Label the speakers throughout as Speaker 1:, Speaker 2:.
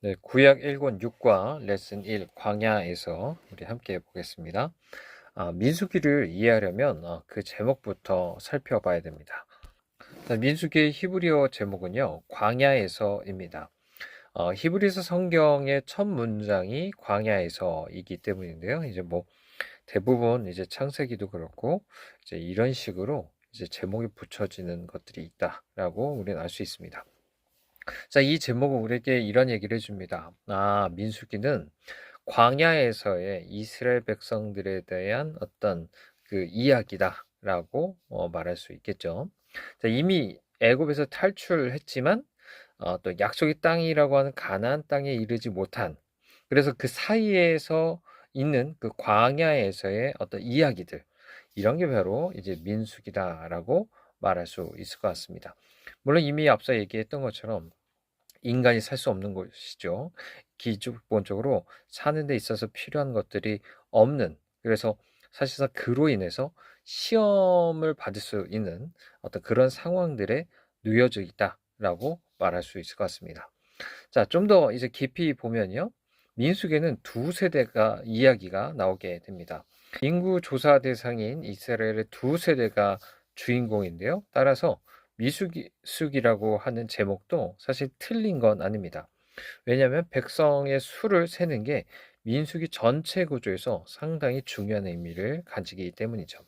Speaker 1: 네, 구약 1권 6과 레슨 1 광야에서 우리 함께 보겠습니다. 민수기를 이해하려면 그 제목부터 살펴봐야 됩니다. 자, 민수기의 히브리어 제목은요, 광야에서입니다. 히브리서 성경의 첫 문장이 광야에서이기 때문인데요. 이제 뭐 대부분 이제 창세기도 그렇고 이제 이런 식으로 이제 제목이 붙여지는 것들이 있다라고 우리는 알 수 있습니다. 자, 이 제목은 우리에게 이런 얘기를 해줍니다. 민수기는 광야에서의 이스라엘 백성들에 대한 어떤 그 이야기다라고 말할 수 있겠죠. 자, 이미 애굽에서 탈출했지만 또 약속의 땅이라고 하는 가나안 땅에 이르지 못한, 그래서 그 사이에서 있는 그 광야에서의 어떤 이야기들, 이런 게 바로 이제 민수기다라고 말할 수 있을 것 같습니다. 물론 이미 앞서 얘기했던 것처럼 인간이 살 수 없는 곳이죠. 기본적으로 사는 데 있어서 필요한 것들이 없는, 그래서 사실상 그로 인해서 시험을 받을 수 있는 어떤 그런 상황들에 놓여져 있다라고 말할 수 있을 것 같습니다. 자, 좀 더 이제 깊이 보면요. 민수기에는 두 세대가 이야기가 나오게 됩니다. 인구 조사 대상인 이스라엘의 두 세대가 주인공인데요. 따라서 미수기라고 하는 제목도 사실 틀린 건 아닙니다. 왜냐하면 백성의 수를 세는 게 민수기 전체 구조에서 상당히 중요한 의미를 가지기 때문이죠.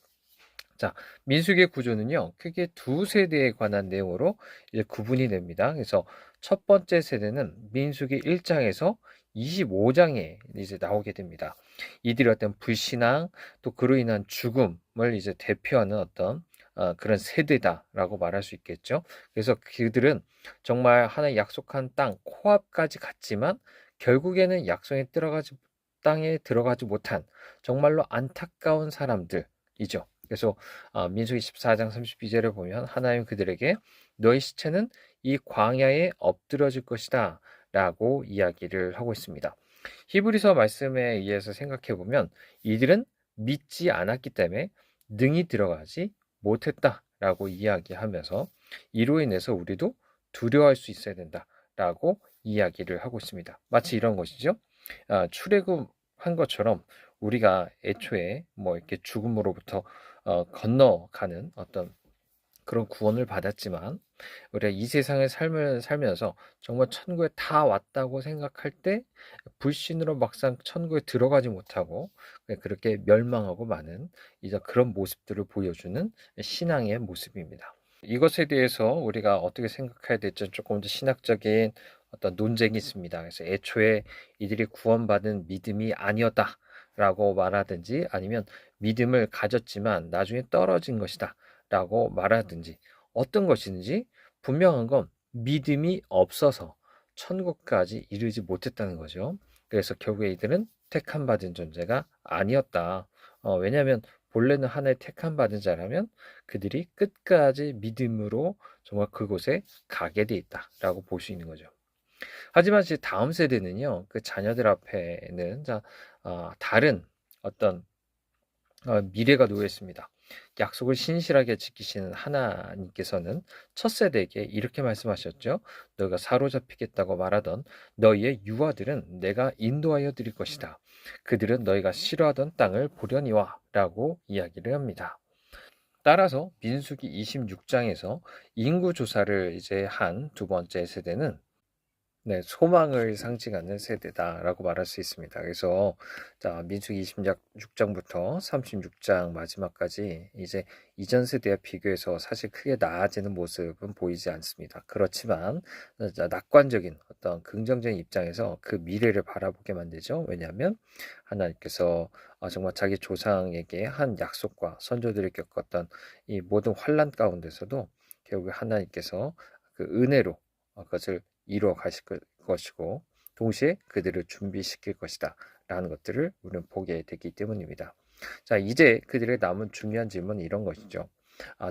Speaker 1: 자, 민수기의 구조는요, 크게 두 세대에 관한 내용으로 이제 구분이 됩니다. 그래서 첫 번째 세대는 민수기 1장에서 25장에 이제 나오게 됩니다. 이들이 어떤 불신앙, 또 그로 인한 죽음을 이제 대표하는 어떤 그런 세대다라고 말할 수 있겠죠. 그래서 그들은 정말 하나의 약속한 땅 코앞까지 갔지만 결국에는 땅에 들어가지 못한 정말로 안타까운 사람들이죠. 그래서 민수기 14장 32절을 보면 하나님 그들에게 너희 시체는 이 광야에 엎드러질 것이다 라고 이야기를 하고 있습니다. 히브리서 말씀에 의해서 생각해 보면 이들은 믿지 않았기 때문에 능히 들어가지 못했다라고 이야기하면서 이로 인해서 우리도 두려워할 수 있어야 된다라고 이야기를 하고 있습니다. 마치 이런 것이죠. 출애굽한 것처럼 우리가 애초에 뭐 이렇게 죽음으로부터 건너가는 어떤 그런 구원을 받았지만 우리가 이 세상의 삶을 살면서 정말 천국에 다 왔다고 생각할 때 불신으로 막상 천국에 들어가지 못하고 그렇게 멸망하고 마는 이제 그런 모습들을 보여주는 신앙의 모습입니다. 이것에 대해서 우리가 어떻게 생각해야 될지 조금 더 신학적인 어떤 논쟁이 있습니다. 그래서 애초에 이들이 구원받은 믿음이 아니었다라고 말하든지 아니면 믿음을 가졌지만 나중에 떨어진 것이다 라고 말하든지 어떤 것인지 분명한 건 믿음이 없어서 천국까지 이르지 못했다는 거죠. 그래서 결국에 이들은 택함 받은 존재가 아니었다. 왜냐하면 본래는 하나의 택함 받은 자라면 그들이 끝까지 믿음으로 정말 그곳에 가게 돼 있다라고 볼 수 있는 거죠. 하지만 이제 다음 세대는요, 그 자녀들 앞에는 다른 어떤 미래가 놓여 있습니다. 약속을 신실하게 지키시는 하나님께서는 첫 세대에게 이렇게 말씀하셨죠. 너희가 사로잡히겠다고 말하던 너희의 유아들은 내가 인도하여 드릴 것이다. 그들은 너희가 싫어하던 땅을 보려니와 라고 이야기를 합니다. 따라서 민수기 26장에서 인구 조사를 이제 한 두 번째 세대는 네, 소망을 상징하는 세대다라고 말할 수 있습니다. 그래서 자, 민수기 26장부터 36장 마지막까지 이제 이전 세대와 비교해서 사실 크게 나아지는 모습은 보이지 않습니다. 그렇지만 낙관적인 어떤 긍정적인 입장에서 그 미래를 바라보게 만들죠. 왜냐하면 하나님께서 정말 자기 조상에게 한 약속과 선조들이 겪었던 이 모든 환란 가운데서도 결국 하나님께서 그 은혜로 그것을 이루어 가실 것이고 동시에 그들을 준비시킬 것이다 라는 것들을 우리는 보게 되기 때문입니다. 자, 이제 그들의 남은 중요한 질문은 이런 것이죠.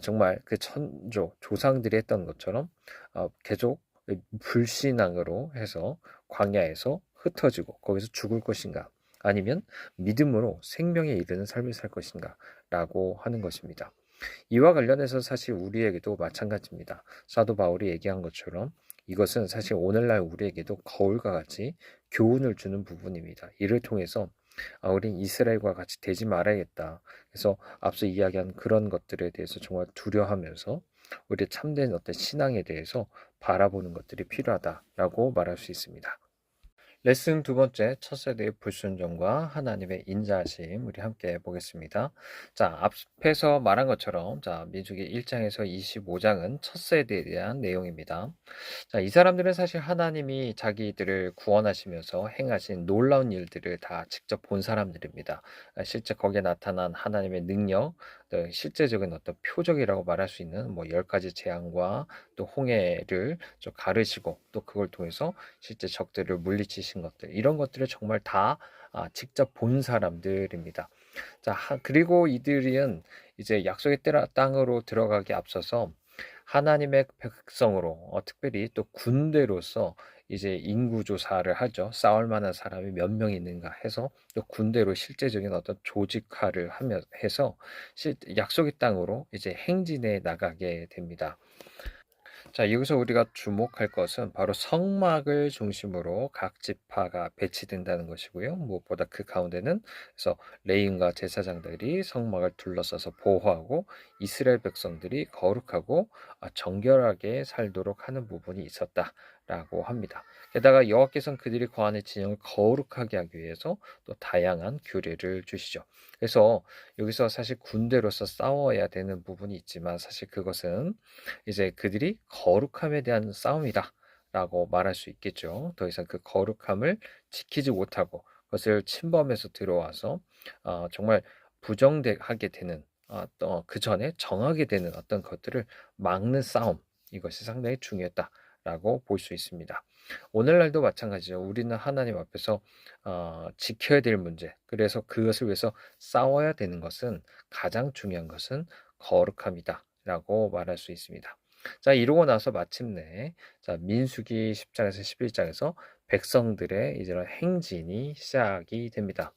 Speaker 1: 정말 그 조상들이 했던 것처럼 계속 불신앙으로 해서 광야에서 흩어지고 거기서 죽을 것인가, 아니면 믿음으로 생명에 이르는 삶을 살 것인가 라고 하는 것입니다. 이와 관련해서 사실 우리에게도 마찬가지입니다. 사도 바울이 얘기한 것처럼 이것은 사실 오늘날 우리에게도 거울과 같이 교훈을 주는 부분입니다. 이를 통해서 우린 이스라엘과 같이 되지 말아야겠다. 그래서 앞서 이야기한 그런 것들에 대해서 정말 두려워하면서 우리의 참된 어떤 신앙에 대해서 바라보는 것들이 필요하다라고 말할 수 있습니다. 레슨 두 번째, 첫 세대의 불순종과 하나님의 인자하심, 우리 함께 보겠습니다. 자, 앞에서 말한 것처럼, 자, 민수기 1장에서 25장은 첫 세대에 대한 내용입니다. 자, 이 사람들은 사실 하나님이 자기들을 구원하시면서 행하신 놀라운 일들을 다 직접 본 사람들입니다. 실제 거기에 나타난 하나님의 능력, 또 실제적인 어떤 표적이라고 말할 수 있는 뭐 10가지 재앙과 또 홍해를 좀 가르시고 또 그걸 통해서 실제 적들을 물리치신 것들, 이런 것들을 정말 다 직접 본 사람들입니다. 자, 그리고 이들은 이제 약속의 땅으로 들어가기 앞서서 하나님의 백성으로 특별히 또 군대로서 이제 인구 조사를 하죠. 싸울 만한 사람이 몇 명 있는가 해서 또 군대로 실제적인 어떤 조직화를 하며 해서 약속의 땅으로 이제 행진해 나가게 됩니다. 자, 여기서 우리가 주목할 것은 바로 성막을 중심으로 각 지파가 배치된다는 것이고요. 무엇보다 그 가운데는 그래서 레위인과 제사장들이 성막을 둘러싸서 보호하고 이스라엘 백성들이 거룩하고 정결하게 살도록 하는 부분이 있었다라고 합니다. 게다가 여호와께서는 그들이 거하는 진영을 거룩하게 하기 위해서 또 다양한 규례를 주시죠. 그래서 여기서 사실 군대로서 싸워야 되는 부분이 있지만 사실 그것은 이제 그들이 거룩함에 대한 싸움이다 라고 말할 수 있겠죠. 더 이상 그 거룩함을 지키지 못하고 그것을 침범해서 들어와서 정말 부정하게 되는 그 전에 정하게 되는 어떤 것들을 막는 싸움, 이것이 상당히 중요했다라고 볼 수 있습니다. 오늘날도 마찬가지죠. 우리는 하나님 앞에서 지켜야 될 문제, 그래서 그것을 위해서 싸워야 되는 것은 가장 중요한 것은 거룩함이다라고 말할 수 있습니다. 자, 이러고 나서 마침내 자, 민수기 10장에서 11장에서 백성들의 이런 행진이 시작이 됩니다.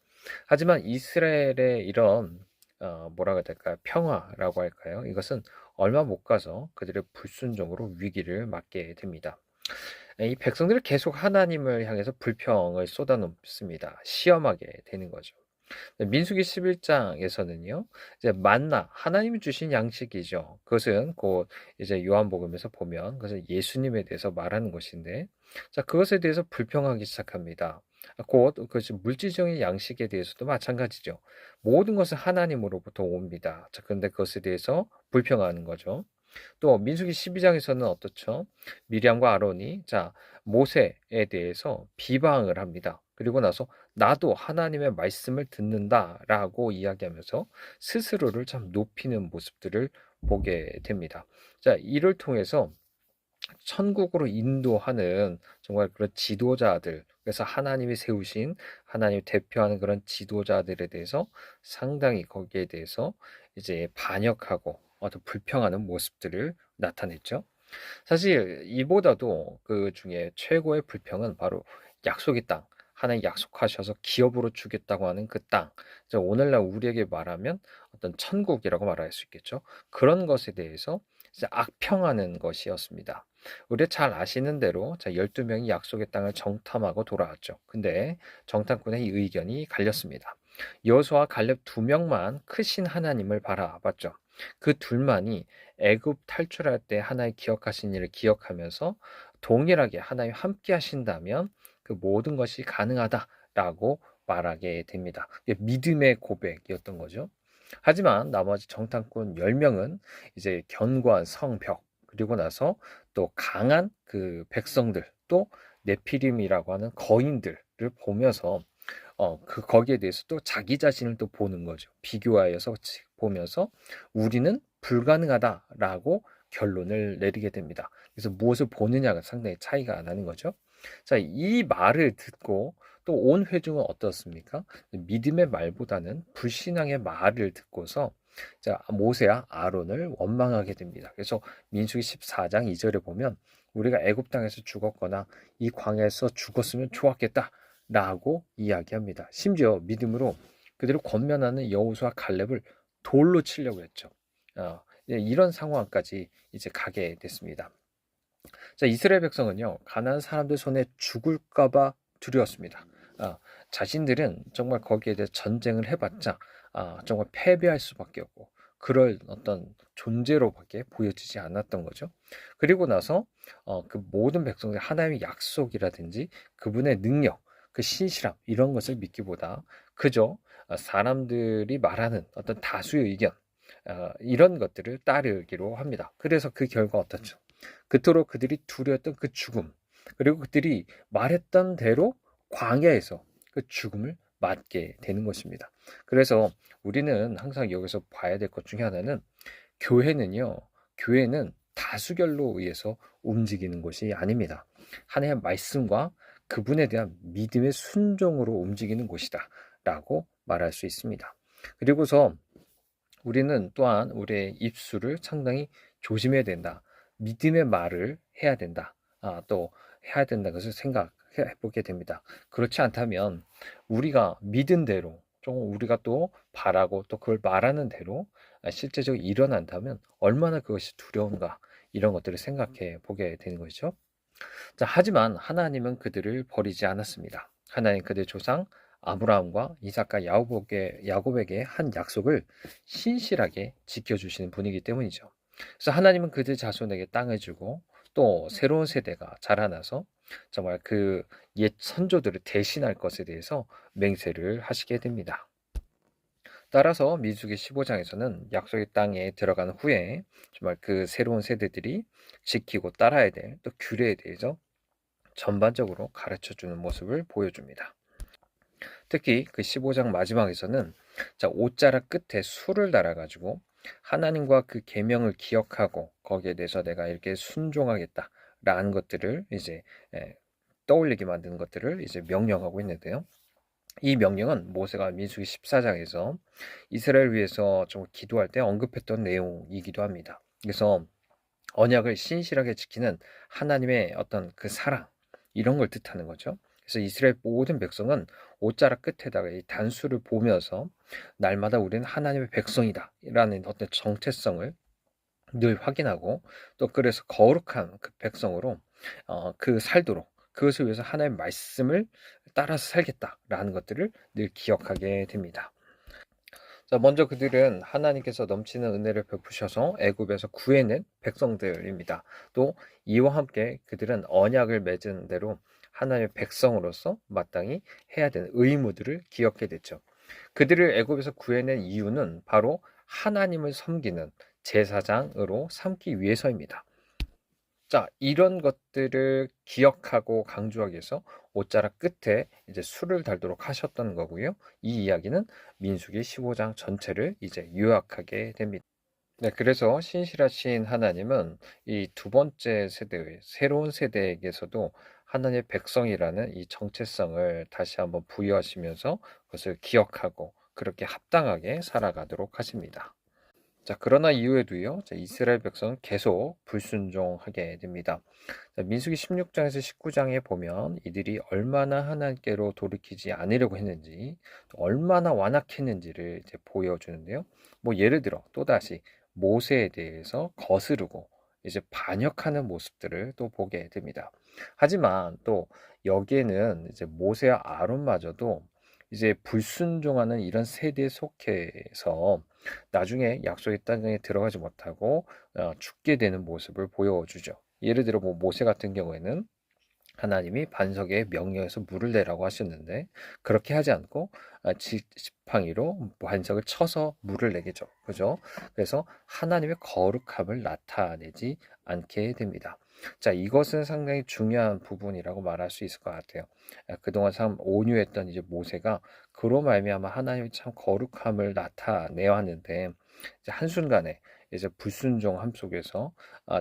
Speaker 1: 하지만 이스라엘의 이런 뭐라고 해야 될까요? 평화라고 할까요? 이것은 얼마 못 가서 그들의 불순종으로 위기를 맞게 됩니다. 이 백성들은 계속 하나님을 향해서 불평을 쏟아놓습니다. 시험하게 되는 거죠. 민수기 11장에서는요, 이제 만나, 하나님이 주신 양식이죠. 그것은 곧 이제 요한복음에서 보면 그것은 예수님에 대해서 말하는 것인데, 자, 그것에 대해서 불평하기 시작합니다. 곧 그것이 물질적인 양식에 대해서도 마찬가지죠. 모든 것은 하나님으로부터 옵니다. 자, 그런데 그것에 대해서 불평하는 거죠. 또 민수기 12장에서는 어떻죠? 미리암과 아론이 자 모세에 대해서 비방을 합니다. 그리고 나서 나도 하나님의 말씀을 듣는다라고 이야기하면서 스스로를 참 높이는 모습들을 보게 됩니다. 자, 이를 통해서 천국으로 인도하는 정말 그런 지도자들, 그래서 하나님이 세우신 하나님 대표하는 그런 지도자들에 대해서 상당히 거기에 대해서 이제 반역하고 또 불평하는 모습들을 나타냈죠. 사실 이보다도 그 중에 최고의 불평은 바로 약속의 땅, 하나님 약속하셔서 기업으로 주겠다고 하는 그 땅. 오늘날 우리에게 말하면 어떤 천국이라고 말할 수 있겠죠. 그런 것에 대해서 이제 악평하는 것이었습니다. 우리 잘 아시는 대로 자 12명이 약속의 땅을 정탐하고 돌아왔죠. 근데 정탐꾼의 의견이 갈렸습니다. 여호수아와 갈렙 두 명만 크신 하나님을 바라봤죠. 그 둘만이 애굽 탈출할 때 하나님 기억하신 일을 기억하면서 동일하게 하나님 함께 하신다면 그 모든 것이 가능하다라고 말하게 됩니다. 믿음의 고백이었던 거죠. 하지만 나머지 정탐꾼 10명은 이제 견고한 성벽, 그리고 나서 또 강한 그 백성들, 또 네피림이라고 하는 거인들을 보면서 거기에 대해서 또 자기 자신을 또 보는 거죠. 비교하여서 보면서 우리는 불가능하다라고 결론을 내리게 됩니다. 그래서 무엇을 보느냐가 상당히 차이가 나는 거죠. 자, 이 말을 듣고 또 온 회중은 어떻습니까? 믿음의 말보다는 불신앙의 말을 듣고서 자, 모세와 아론을 원망하게 됩니다. 그래서 민수기 14장 2절에 보면 우리가 애굽 땅에서 죽었거나 이 광야에서 죽었으면 좋았겠다. 라고 이야기합니다. 심지어 믿음으로 그들을 권면하는 여호수아 갈렙을 돌로 치려고 했죠. 이런 상황까지 이제 가게 됐습니다. 자, 이스라엘 백성은요, 가나안 사람들 손에 죽을까봐 두려웠습니다. 아, 자신들은 정말 거기에 대해 전쟁을 해봤자 정말 패배할 수밖에 없고 그럴 어떤 존재로밖에 보여지지 않았던 거죠. 그리고 나서 그 모든 백성들 하나님의 약속이라든지 그분의 능력, 그 신실함 이런 것을 믿기보다 그저 사람들이 말하는 어떤 다수의 의견 이런 것들을 따르기로 합니다. 그래서 그 결과 어떻죠? 그토록 그들이 두려웠던 그 죽음, 그리고 그들이 말했던 대로 광야에서 그 죽음을 맞게 되는 것입니다. 그래서 우리는 항상 여기서 봐야 될 것 중에 하나는 교회는요, 교회는 다수결로 의해서 움직이는 것이 아닙니다. 하나님의 말씀과 그분에 대한 믿음의 순종으로 움직이는 곳이다. 라고 말할 수 있습니다. 그리고서 우리는 또한 우리의 입술을 상당히 조심해야 된다. 믿음의 말을 해야 된다. 또 해야 된다는 것을 생각해 보게 됩니다. 그렇지 않다면 우리가 믿은 대로 좀 우리가 또 바라고 또 그걸 말하는 대로 실제적으로 일어난다면 얼마나 그것이 두려운가 이런 것들을 생각해 보게 되는 것이죠. 자, 하지만 하나님은 그들을 버리지 않았습니다. 하나님 그들 조상 아브라함과 이삭과 야곱에게 한 약속을 신실하게 지켜주시는 분이기 때문이죠. 그래서 하나님은 그들 자손에게 땅을 주고 또 새로운 세대가 자라나서 정말 그 옛 선조들을 대신할 것에 대해서 맹세를 하시게 됩니다. 따라서 민수기 15장에서는 약속의 땅에 들어간 후에 정말 그 새로운 세대들이 지키고 따라야 될 또 규례에 대해서 전반적으로 가르쳐 주는 모습을 보여줍니다. 특히 그 15장 마지막에서는 자, 옷자락 끝에 수를 달아가지고 하나님과 그 계명을 기억하고 거기에 대해서 내가 이렇게 순종하겠다라는 것들을 이제 떠올리게 만드는 것들을 이제 명령하고 있는데요. 이 명령은 모세가 민수기 14장에서 이스라엘 위해서 좀 기도할 때 언급했던 내용이기도 합니다. 그래서 언약을 신실하게 지키는 하나님의 어떤 그 사랑 이런 걸 뜻하는 거죠. 그래서 이스라엘 모든 백성은 옷자락 끝에다가 이 단수를 보면서 날마다 우리는 하나님의 백성이다라는 어떤 정체성을 늘 확인하고 또 그래서 거룩한 그 백성으로 그 살도록 그것을 위해서 하나님의 말씀을 따라서 살겠다라는 것들을 늘 기억하게 됩니다. 자, 먼저 그들은 하나님께서 넘치는 은혜를 베푸셔서 애굽에서 구해낸 백성들입니다. 또 이와 함께 그들은 언약을 맺은 대로 하나님의 백성으로서 마땅히 해야 되는 의무들을 기억게 됐죠. 그들을 애굽에서 구해낸 이유는 바로 하나님을 섬기는 제사장으로 삼기 위해서입니다. 자, 이런 것들을 기억하고 강조하기 위해서 옷자락 끝에 이제 수를 달도록 하셨던 거고요. 이 이야기는 민수기 15장 전체를 이제 요약하게 됩니다. 네, 그래서 신실하신 하나님은 이 두 번째 세대의 새로운 세대에게서도 하나님의 백성이라는 이 정체성을 다시 한번 부여하시면서 그것을 기억하고 그렇게 합당하게 살아가도록 하십니다. 자, 그러나 이후에도요, 자, 이스라엘 백성은 계속 불순종하게 됩니다. 자, 민수기 16장에서 19장에 보면 이들이 얼마나 하나님께로 돌이키지 않으려고 했는지, 또 얼마나 완악했는지를 이제 보여주는데요. 뭐 예를 들어 또다시 모세에 대해서 거스르고 이제 반역하는 모습들을 또 보게 됩니다. 하지만 또 여기에는 이제 모세와 아론마저도 이제 불순종하는 이런 세대에 속해서 나중에 약속의 땅에 들어가지 못하고 죽게 되는 모습을 보여주죠. 예를 들어 뭐 모세 같은 경우에는 하나님이 반석에 명령해서 물을 내라고 하셨는데 그렇게 하지 않고 지팡이로 반석을 쳐서 물을 내겠죠. 그죠? 그래서 하나님의 거룩함을 나타내지 않게 됩니다. 자, 이것은 상당히 중요한 부분이라고 말할 수 있을 것 같아요. 그동안 참 온유했던 이제 모세가 그로 말미암아 하나님의 참 거룩함을 나타내야 하는데 이제 한순간에 이제 불순종함 속에서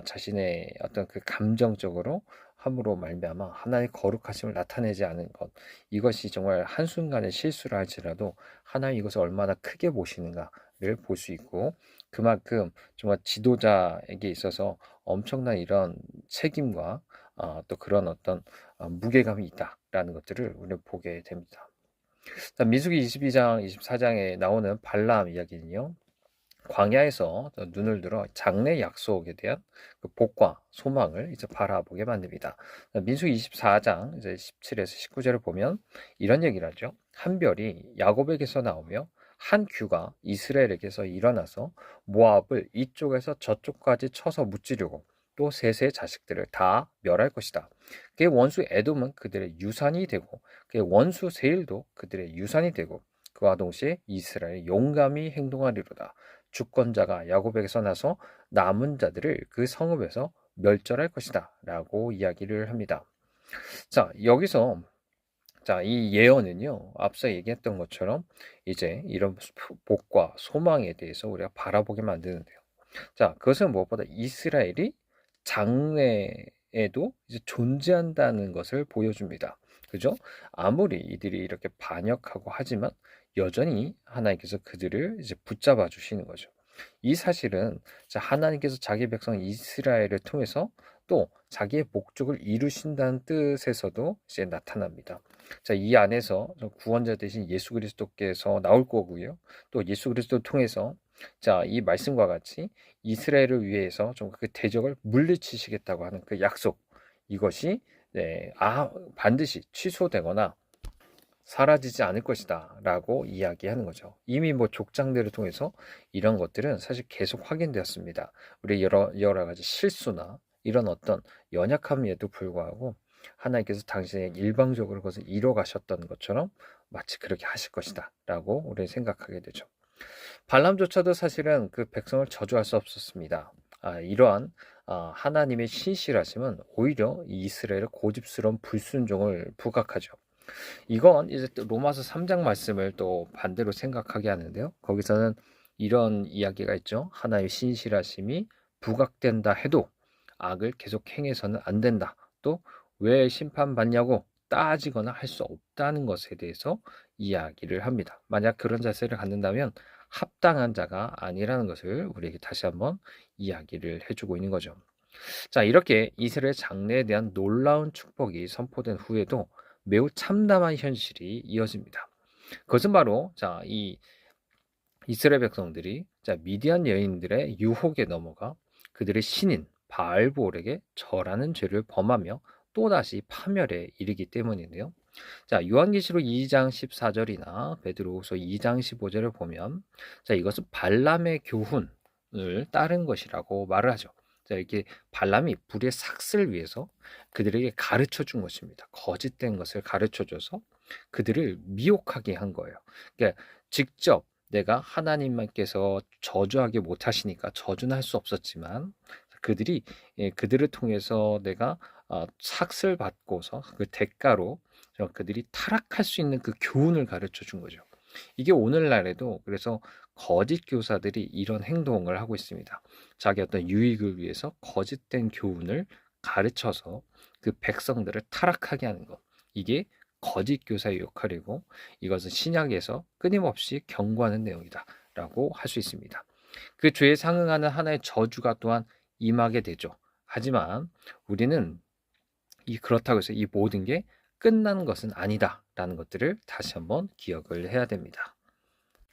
Speaker 1: 자신의 어떤 그 감정적으로 함으로 말미암아 하나님의 거룩하심을 나타내지 않은 것 이것이 정말 한순간의 실수를 할지라도 하나님 이것을 얼마나 크게 보시는가를 볼 수 있고 그만큼 정말 지도자에게 있어서 엄청난 이런 책임과 또 그런 어떤 무게감이 있다라는 것들을 우리는 보게 됩니다. 민수기 22장, 24장에 나오는 발람 이야기는요. 광야에서 눈을 들어 장래 약속에 대한 그 복과 소망을 이제 바라보게 만듭니다. 민수기 24장 이제 17에서 19절을 보면 이런 얘기를 하죠. 한 별이 야곱에게서 나오며 한 규가 이스라엘에게서 일어나서 모압을 이쪽에서 저쪽까지 쳐서 무찌르고 또 셋의 자식들을 다 멸할 것이다. 그의 원수 에돔은 그들의 유산이 되고 그의 원수 세일도 그들의 유산이 되고 그와 동시에 이스라엘이 용감히 행동하리로다. 주권자가 야곱에게서 나서 남은 자들을 그 성읍에서 멸절할 것이다 라고 이야기를 합니다. 자, 여기서 이 예언은요, 앞서 얘기했던 것처럼 이제 이런 복과 소망에 대해서 우리가 바라보게 만드는데요. 자, 그것은 무엇보다 이스라엘이 장래에도 이제 존재한다는 것을 보여줍니다. 그죠? 아무리 이들이 이렇게 반역하고 하지만 여전히 하나님께서 그들을 이제 붙잡아 주시는 거죠. 이 사실은 하나님께서 자기 백성 이스라엘을 통해서 또 자기의 목적을 이루신다는 뜻에서도 이제 나타납니다. 이 안에서 구원자 되신 예수 그리스도께서 나올 거고요. 또 예수 그리스도를 통해서 이 말씀과 같이 이스라엘을 위해서 좀 그 대적을 물리치시겠다고 하는 그 약속, 이것이 반드시 취소되거나 사라지지 않을 것이다 라고 이야기하는 거죠. 이미 족장들을 통해서 이런 것들은 사실 계속 확인되었습니다. 우리 여러 가지 실수나 이런 어떤 연약함에도 불구하고 하나님께서 당신의 일방적으로 그것을 이뤄 가셨던 것처럼 마치 그렇게 하실 것이다 라고 우리는 생각하게 되죠. 발람조차도 사실은 그 백성을 저주할 수 없었습니다. 이러한 하나님의 신실하심은 오히려 이스라엘의 고집스러운 불순종을 부각하죠. 이건 이제 또 로마서 3장 말씀을 또 반대로 생각하게 하는데요. 거기서는 이런 이야기가 있죠. 하나의 신실하심이 부각된다 해도 악을 계속 행해서는 안 된다. 또 왜 심판받냐고 따지거나 할 수 없다는 것에 대해서 이야기를 합니다. 만약 그런 자세를 갖는다면 합당한 자가 아니라는 것을 우리에게 다시 한번 이야기를 해주고 있는 거죠. 자, 이렇게 이스라엘 장래에 대한 놀라운 축복이 선포된 후에도 매우 참담한 현실이 이어집니다. 그것은 바로 이 이스라엘 백성들이 미디안 여인들의 유혹에 넘어가 그들의 신인 바알볼에게 절하는 죄를 범하며 또다시 파멸에 이르기 때문인데요. 요한계시록 2장 14절이나 베드로후서 2장 15절을 보면 이것은 발람의 교훈을 따른 것이라고 말을 하죠. 이렇게 발람이 불의 삭슬을 위해서 그들에게 가르쳐 준 것입니다. 거짓된 것을 가르쳐 줘서 그들을 미혹하게 한 거예요. 그러니까 직접 내가 하나님께서 저주하게 못하시니까 저주는 할 수 없었지만 그들을 통해서 내가 삭슬 받고서 그 대가로 그들이 타락할 수 있는 그 교훈을 가르쳐 준 거죠. 이게 오늘날에도 그래서 거짓 교사들이 이런 행동을 하고 있습니다. 자기 어떤 유익을 위해서 거짓된 교훈을 가르쳐서 그 백성들을 타락하게 하는 것. 이게 거짓 교사의 역할이고 이것은 신약에서 끊임없이 경고하는 내용이다 라고 할 수 있습니다. 그 죄에 상응하는 하나의 저주가 또한 임하게 되죠. 하지만 우리는 그렇다고 해서 이 모든 게 끝난 것은 아니다 라는 것들을 다시 한번 기억을 해야 됩니다.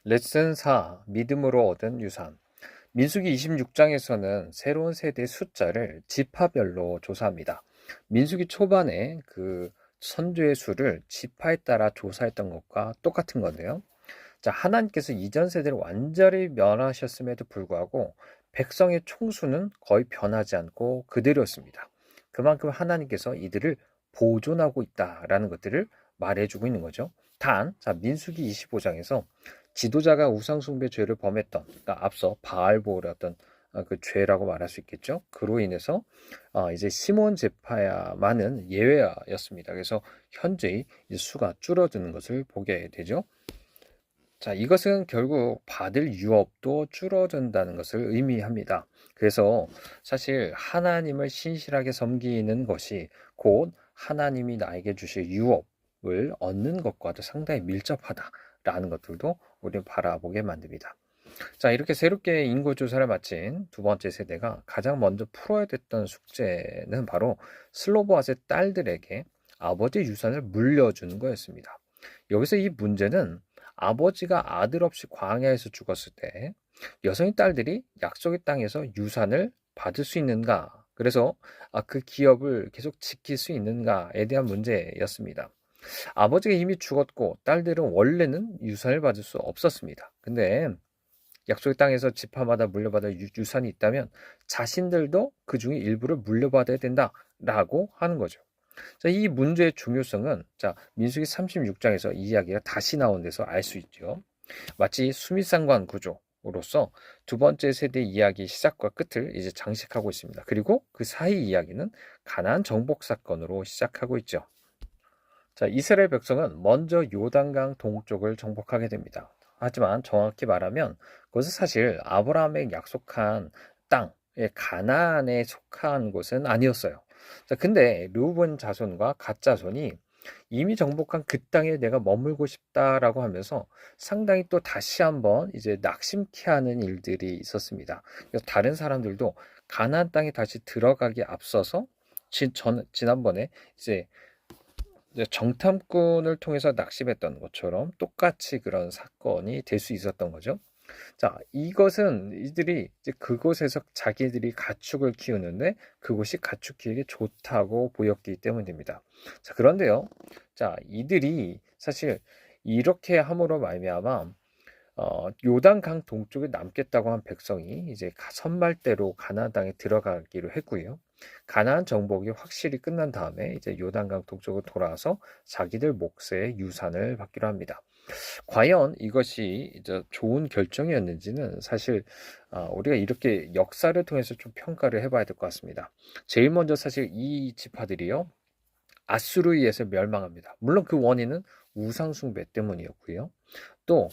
Speaker 1: 레슨 4. 믿음으로 얻은 유산. 민수기 26장에서는 새로운 세대의 숫자를 지파별로 조사합니다. 민수기 초반에 그 선조의 수를 지파에 따라 조사했던 것과 똑같은 건데요. 하나님께서 이전 세대를 완전히 멸하셨음에도 불구하고 백성의 총수는 거의 변하지 않고 그대로였습니다. 그만큼 하나님께서 이들을 보존하고 있다라는 것들을 말해주고 있는 거죠. 민수기 25장에서 지도자가 우상숭배 죄를 범했던, 그러니까 앞서 바알볼의 어떤 그 죄라고 말할 수 있겠죠. 그로 인해서 이제 시몬 제파야만은 예외였습니다. 그래서 현저히 수가 줄어드는 것을 보게 되죠. 이것은 결국 받을 유업도 줄어든다는 것을 의미합니다. 그래서 사실 하나님을 신실하게 섬기는 것이 곧 하나님이 나에게 주실 유업을 얻는 것과도 상당히 밀접하다라는 것들도 우리는 바라보게 만듭니다. 이렇게 새롭게 인구조사를 마친 두 번째 세대가 가장 먼저 풀어야 됐던 숙제는 바로 슬로보앗의 딸들에게 아버지의 유산을 물려주는 거였습니다. 여기서 이 문제는 아버지가 아들 없이 광야에서 죽었을 때 여성의 딸들이 약속의 땅에서 유산을 받을 수 있는가? 그래서 그 기업을 계속 지킬 수 있는가에 대한 문제였습니다. 아버지가 이미 죽었고 딸들은 원래는 유산을 받을 수 없었습니다. 근데 약속의 땅에서 지파마다 물려받을 유산이 있다면 자신들도 그 중에 일부를 물려받아야 된다라고 하는 거죠. 자, 이 문제의 중요성은 민수기 36장에서 이 이야기가 다시 나온 데서 알 수 있죠. 마치 수미상관 구조로서 두 번째 세대 이야기 시작과 끝을 이제 장식하고 있습니다. 그리고 그 사이 이야기는 가나안 정복 사건으로 시작하고 있죠. 자, 이스라엘 백성은 먼저 요단강 동쪽을 정복하게 됩니다. 하지만 정확히 말하면 그것은 사실 아브라함의 약속한 땅, 가나안에 속한 곳은 아니었어요. 자, 근데 르우븐 자손과 갓 자손이 이미 정복한 그 땅에 내가 머물고 싶다라고 하면서 상당히 또 다시 한번 이제 낙심케 하는 일들이 있었습니다. 그래서 다른 사람들도 가나안 땅에 다시 들어가기 앞서서 지난번에 이제 정탐꾼을 통해서 낙심했던 것처럼 똑같이 그런 사건이 될 수 있었던 거죠. 자, 이것은 이들이 이제 그곳에서 자기들이 가축을 키우는데 그곳이 가축 키우기 좋다고 보였기 때문입니다. 자, 그런데요. 자, 이들이 사실 이렇게 함으로 말미암아 요단강 동쪽에 남겠다고 한 백성이 이제 선말대로 가나안 땅에 들어가기로 했고요. 가나안 정복이 확실히 끝난 다음에 이제 요단강 동쪽으로 돌아와서 자기들 몫의 유산을 받기로 합니다. 과연 이것이 이제 좋은 결정이었는지는 사실 우리가 이렇게 역사를 통해서 좀 평가를 해봐야 될 것 같습니다. 제일 먼저 사실 이 지파들이요, 아수르에 의해서 멸망합니다. 물론 그 원인은 우상 숭배 때문이었고요. 또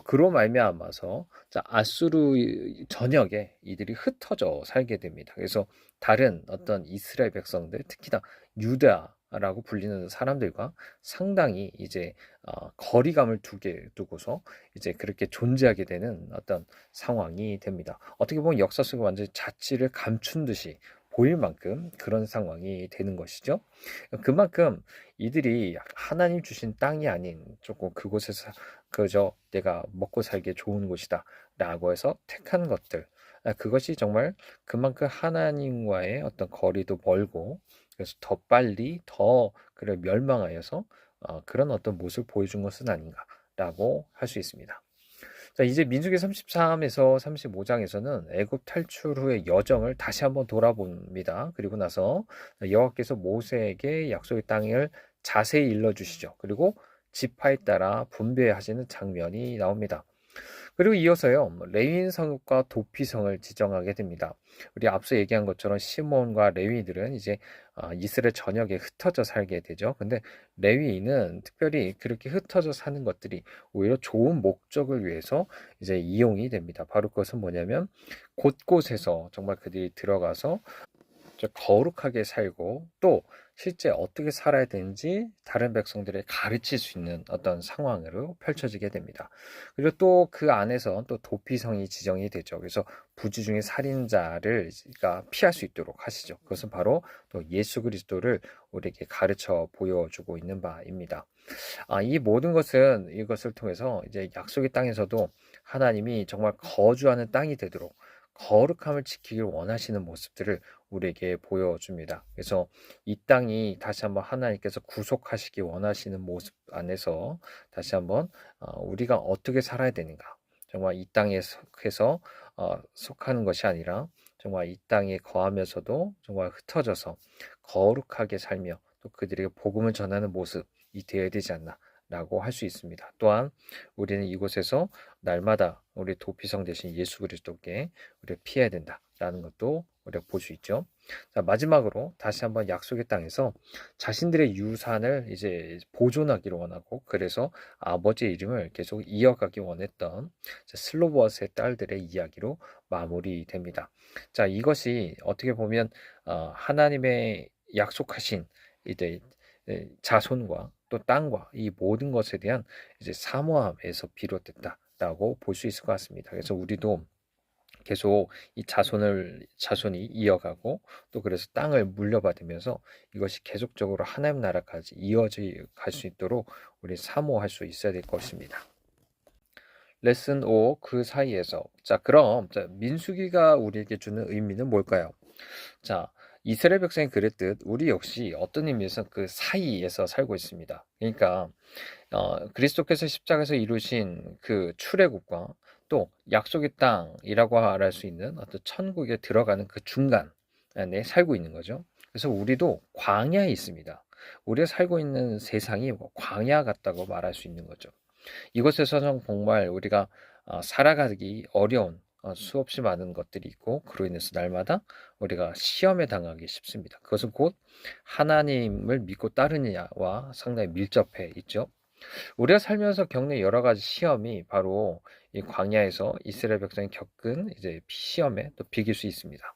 Speaker 1: 그로 말미암아서 아수르 전역에 이들이 흩어져 살게 됩니다. 그래서 다른 어떤 이스라엘 백성들, 특히나 유다라고 불리는 사람들과 상당히 이제 거리감을 두고서 이제 그렇게 존재하게 되는 어떤 상황이 됩니다. 어떻게 보면 역사 속에 완전히 자취를 감춘 듯이 보일 만큼 그런 상황이 되는 것이죠. 그만큼 이들이 하나님 주신 땅이 아닌 조금 그곳에서 그저 내가 먹고 살기에 좋은 곳이다 라고 해서 택한 것들, 그것이 정말 그만큼 하나님과의 어떤 거리도 멀고 그래서 더 빨리 더 그를 멸망하여서 그런 어떤 모습을 보여준 것은 아닌가라고 할 수 있습니다. 자, 이제 민수기 33에서 35장에서는 애굽 탈출 후의 여정을 다시 한번 돌아봅니다. 그리고 나서 여호와께서 모세에게 약속의 땅을 자세히 일러주시죠. 그리고 지파에 따라 분배하시는 장면이 나옵니다. 그리고 이어서요, 레위인 성읍과 도피성을 지정하게 됩니다. 우리 앞서 얘기한 것처럼 시몬과 레위들은 이제 이스라엘 전역에 흩어져 살게 되죠. 근데 레위인은 특별히 그렇게 흩어져 사는 것들이 오히려 좋은 목적을 위해서 이제 이용이 됩니다. 바로 그것은 뭐냐면 곳곳에서 정말 그들이 들어가서 거룩하게 살고 또 실제 어떻게 살아야 되는지 다른 백성들에 가르칠 수 있는 어떤 상황으로 펼쳐지게 됩니다. 그리고 또 그 안에서 또 도피성이 지정이 되죠. 그래서 부지 중에 살인자를 피할 수 있도록 하시죠. 그것은 바로 또 예수 그리스도를 우리에게 가르쳐 보여주고 있는 바입니다. 이 모든 것은 이것을 통해서 이제 약속의 땅에서도 하나님이 정말 거주하는 땅이 되도록 거룩함을 지키길 원하시는 모습들을 우리에게 보여줍니다. 그래서 이 땅이 다시 한번 하나님께서 구속하시기 원하시는 모습 안에서 다시 한번 우리가 어떻게 살아야 되는가. 정말 이 땅에 속해서 속하는 것이 아니라 정말 이 땅에 거하면서도 정말 흩어져서 거룩하게 살며 또 그들에게 복음을 전하는 모습이 되어야 되지 않나 라고 할 수 있습니다. 또한 우리는 이곳에서 날마다 우리 도피성 대신 예수 그리스도께 우리가 피해야 된다라는 것도 우리가 볼 수 있죠. 자, 마지막으로 다시 한번 약속의 땅에서 자신들의 유산을 이제 보존하기를 원하고 그래서 아버지의 이름을 계속 이어가기 원했던 슬로보아스의 딸들의 이야기로 마무리됩니다. 자, 이것이 어떻게 보면 하나님의 약속하신 이제 자손과 또 땅과 이 모든 것에 대한 이제 사모함에서 비롯됐다라고 볼 수 있을 것 같습니다. 그래서 우리도 계속 이 자손이 이어가고 또 그래서 땅을 물려받으면서 이것이 계속적으로 하나님 나라까지 이어져 갈 수 있도록 우리 사모할 수 있어야 될 것입니다. 레슨 5 그 사이에서. 자, 그럼 민수기가 우리에게 주는 의미는 뭘까요? 자, 이스라엘 백성이 그랬듯 우리 역시 어떤 의미에서 그 사이에서 살고 있습니다. 그러니까 그리스도께서 십자가에서 이루신 그 출애굽과 또 약속의 땅이라고 말할 수 있는 어떤 천국에 들어가는 그 중간에 살고 있는 거죠. 그래서 우리도 광야에 있습니다. 우리가 살고 있는 세상이 광야 같다고 말할 수 있는 거죠. 이곳에서는 정말 우리가 살아가기 어려운 수없이 많은 것들이 있고 그로 인해서 날마다 우리가 시험에 당하기 쉽습니다. 그것은 곧 하나님을 믿고 따르느냐와 상당히 밀접해 있죠. 우리가 살면서 겪는 여러 가지 시험이 바로 이 광야에서 이스라엘 백성이 겪은 이제 시험에 또 비길 수 있습니다.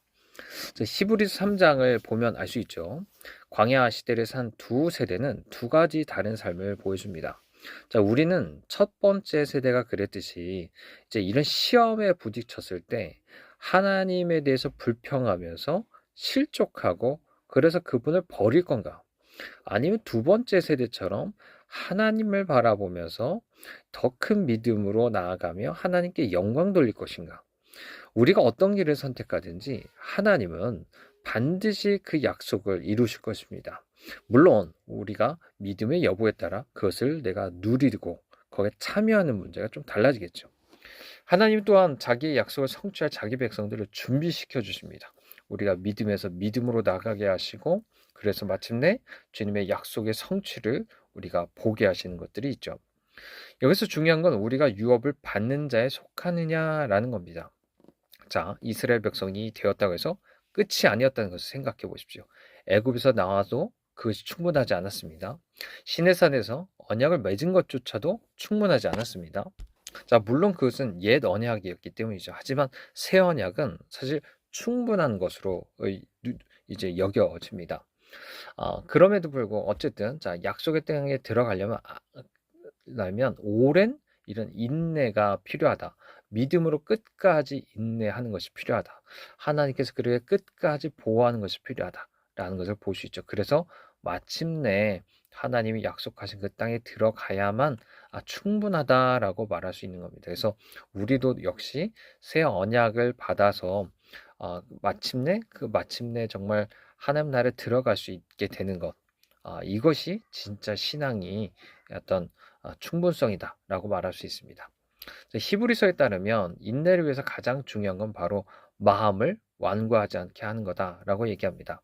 Speaker 1: 히브리서 3장을 보면 알 수 있죠. 광야 시대를 산 두 세대는 두 가지 다른 삶을 보여줍니다. 자, 우리는 첫 번째 세대가 그랬듯이 이제 이런 시험에 부딪혔을 때 하나님에 대해서 불평하면서 실족하고 그래서 그분을 버릴 건가? 아니면 두 번째 세대처럼 하나님을 바라보면서 더 큰 믿음으로 나아가며 하나님께 영광 돌릴 것인가? 우리가 어떤 길을 선택하든지 하나님은 반드시 그 약속을 이루실 것입니다. 물론 우리가 믿음의 여부에 따라 그것을 내가 누리고 거기에 참여하는 문제가 좀 달라지겠죠. 하나님 또한 자기의 약속을 성취할 자기 백성들을 준비시켜 주십니다. 우리가 믿음에서 믿음으로 나가게 하시고 그래서 마침내 주님의 약속의 성취를 우리가 보게 하시는 것들이 있죠. 여기서 중요한 건 우리가 유업을 받는 자에 속하느냐라는 겁니다. 자, 이스라엘 백성이 되었다고 해서 끝이 아니었다는 것을 생각해 보십시오. 애굽에서 나와도 그것이 충분하지 않았습니다. 시내산에서 언약을 맺은 것조차도 충분하지 않았습니다. 자, 물론 그것은 옛 언약이었기 때문이죠. 하지만 새 언약은 사실 충분한 것으로 이제 여겨집니다. 그럼에도 불구하고 어쨌든 자, 약속의 땅에 들어가려면 오랜 이런 인내가 필요하다. 믿음으로 끝까지 인내하는 것이 필요하다. 하나님께서 그를 끝까지 보호하는 것이 필요하다라는 것을 볼 수 있죠. 그래서 마침내 하나님이 약속하신 그 땅에 들어가야만 충분하다라고 말할 수 있는 겁니다. 그래서 우리도 역시 새 언약을 받아서 마침내 정말 하나님 나라에 들어갈 수 있게 되는 것. 이것이 진짜 신앙이 어떤 충분성이다라고 말할 수 있습니다. 히브리서에 따르면 인내를 위해서 가장 중요한 건 바로 마음을 완고하지 않게 하는 거다라고 얘기합니다.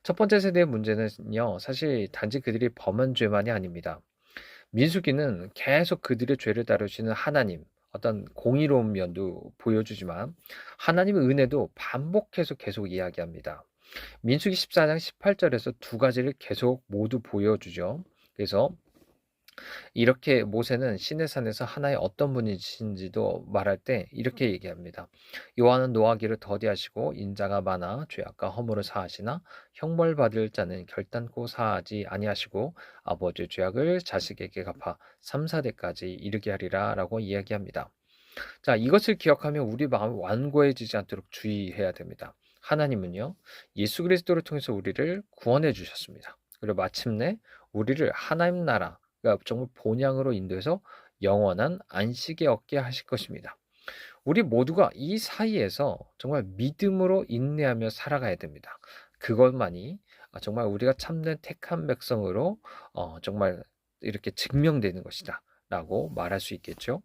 Speaker 1: 첫 번째 세대의 문제는요, 사실 단지 그들이 범한 죄만이 아닙니다. 민수기는 계속 그들의 죄를 다루시는 하나님, 어떤 공의로운 면도 보여주지만 하나님의 은혜도 반복해서 계속 이야기합니다. 민수기 14장 18절에서 두 가지를 계속 모두 보여주죠. 그래서 이렇게 모세는 시내산에서 하나의 어떤 분이신지도 말할 때 이렇게 얘기합니다. 여호와는 노하기를 더디하시고 인자가 많아 죄악과 허물을 사하시나 형벌받을 자는 결단코 사하지 아니하시고 아버지의 죄악을 자식에게 갚아 3, 4대까지 이르게 하리라 라고 이야기합니다. 자, 이것을 기억하며 우리 마음이 완고해지지 않도록 주의해야 됩니다. 하나님은요, 예수 그리스도를 통해서 우리를 구원해 주셨습니다. 그리고 마침내 우리를 하나님 나라, 그러니까 정말 본향으로 인도해서 영원한 안식에 얻게 하실 것입니다. 우리 모두가 이 사이에서 정말 믿음으로 인내하며 살아가야 됩니다. 그것만이 정말 우리가 참된 택한 백성으로 정말 이렇게 증명되는 것이다 라고 말할 수 있겠죠.